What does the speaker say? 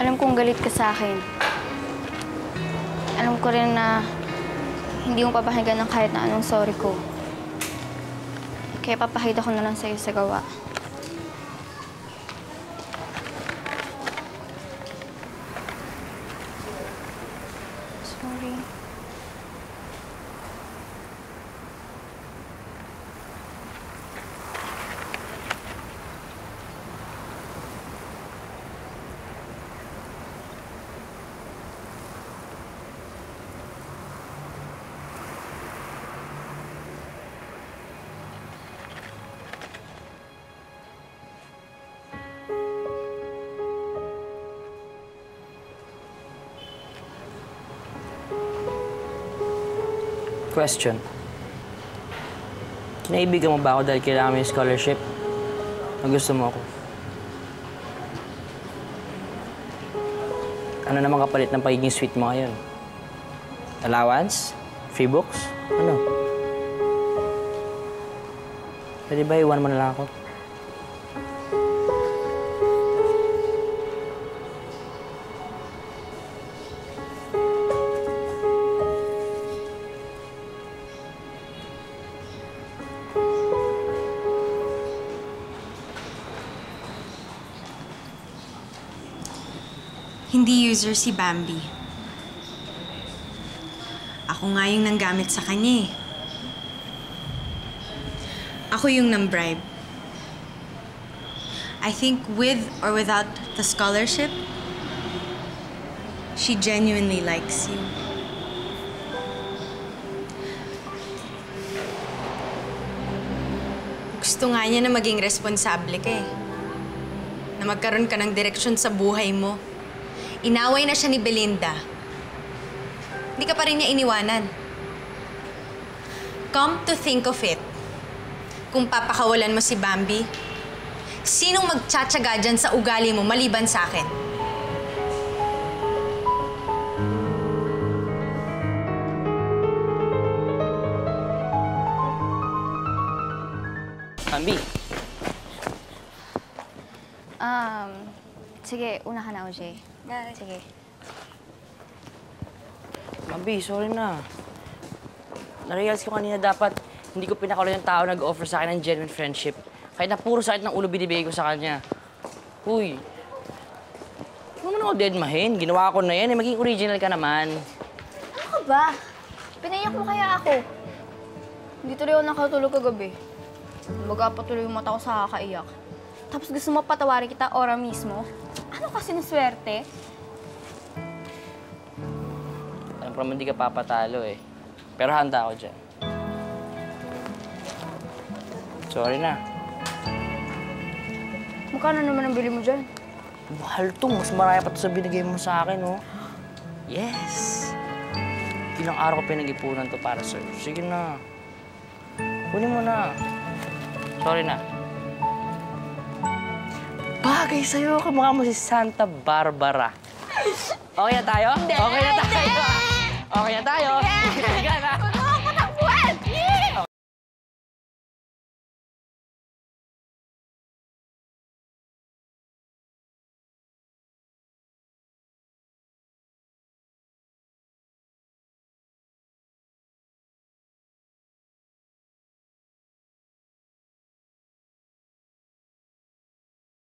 Alam kong galit ka sa akin. Alam ko rin na hindi mo papakinggan ng kahit na anong sorry ko. Kaya papakita ko na lang sa'yo sa gawa. Sorry. Question. Kinaibigan mo ba ako dahil kailangan mo yung scholarship? O gusto mo ako? Ano naman kapalit ng pagiging sweet mo ngayon? Allowance? Free books? Ano? Pwede ba iwan mo na lang ako? Hindi user si Bambi. Ako nga yung nanggamit sa kanya eh. Ako yung nang-bribe. I think with or without the scholarship, she genuinely likes you. Gusto nga niya na maging responsable ka eh. Na magkaroon ka ng direksyon sa buhay mo. Inaway na siya ni Belinda. Hindi ka pa rin niya iniwanan. Come to think of it, kung papakawalan mo si Bambi, sinong magtsatsaga dyan sa ugali mo maliban sa akin? Bambi. Sige, una ka na, OJ. Sige. Bambi, sorry na. Narealize ko kanina dapat hindi ko pinakawalan yung tao nag-offer sa akin ng genuine friendship. Kahit na puro sakit ng ulo binibigay ko sa kanya. Uy, huwag mo na ako deadmahin. Ginawa ko na yan. Maging original ka naman. Ano ka ba? Pinaiyak mo kaya ako. Hindi tuloy ako nakatulog kagabi. Baga pa tuloy yung mata ko sa kakaiyak. Tapos gusto mo patawarin kita ora mismo? Ano kasi ng swerte? Alam ko naman di ka papatalo eh. Pero handa ako dyan. Sorry na. Magkano naman ang bili mo dyan? Mahal to. Mas maraya pa to sa binigay mo sa akin, oh. Yes! Ilang araw ko pinag-ipunan to para sa'yo. Sige na. Kunin mo na. Sorry na. Bagay sa'yo. Kamukha mo si Santa Barbara. Okay na tayo? Okay na tayo. Okay na tayo. Sige na.